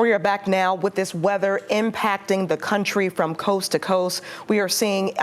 We are back now with this weather impacting the country from coast to coast. We are seeing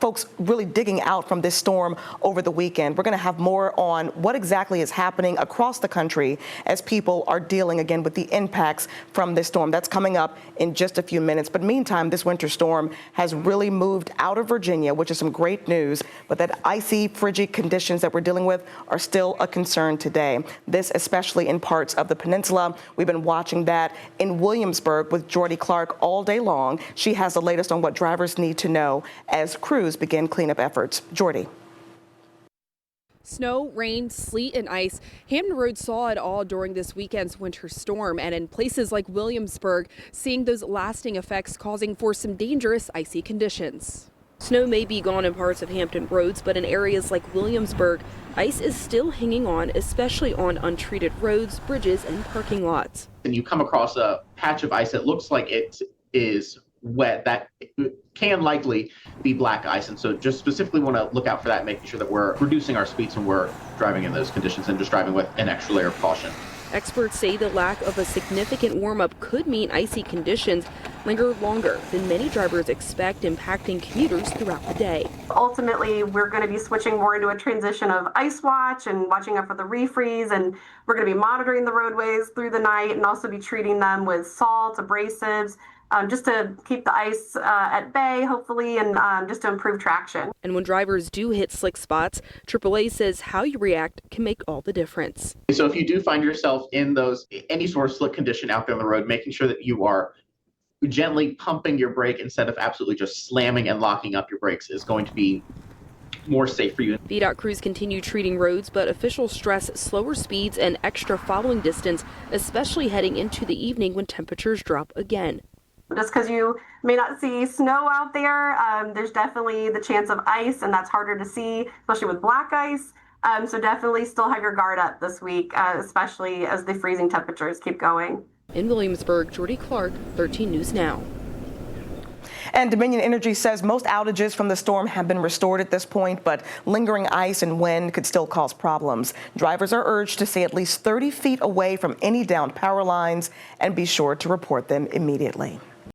folks really digging out from this storm over the weekend. We're going to have more on what exactly is happening across the country as people are dealing again with the impacts from this storm. That's coming up in just a few minutes. But meantime, this winter storm has really moved out of Virginia, which is some great news. But that icy, frigid conditions that we're dealing with are still a concern today. This especially in parts of the peninsula. We've been watching that in Williamsburg with Jordy Clark all day long. She has the latest on what drivers need to know as crews begin cleanup efforts. Jordy. Snow, rain, sleet, and ice. Hampton Roads saw it all during this weekend's winter storm, and in places like Williamsburg, seeing those lasting effects causing for some dangerous icy conditions. Snow may be gone in parts of Hampton Roads, but in areas like Williamsburg, ice is still hanging on, especially on untreated roads, bridges, and parking lots. And you come across a patch of ice that looks like it is wet, that can likely be black ice. And so just specifically want to look out for that, making sure that we're reducing our speeds when we're driving in those conditions and just driving with an extra layer of caution. Experts say the lack of a significant warm-up could mean icy conditions linger longer than many drivers expect, impacting commuters throughout the day. Ultimately, we're going to be switching more into a transition of ice watch and watching out for the refreeze, and we're going to be monitoring the roadways through the night and also be treating them with salt, abrasives, just to keep the ice at bay, hopefully, and just to improve traction. And when drivers do hit slick spots, AAA says how you react can make all the difference. So if you do find yourself in any sort of slick condition out there on the road, making sure that you are gently pumping your brake instead of absolutely just slamming and locking up your brakes is going to be more safe for you. VDOT crews continue treating roads, but officials stress slower speeds and extra following distance, especially heading into the evening when temperatures drop again. Just because you may not see snow out there, there's definitely the chance of ice, and that's harder to see, especially with black ice. So definitely still have your guard up this week, especially as the freezing temperatures keep going. In Williamsburg, Jordy Clark, 13 News Now. And Dominion Energy says most outages from the storm have been restored at this point, but lingering ice and wind could still cause problems. Drivers are urged to stay at least 30 feet away from any downed power lines and be sure to report them immediately.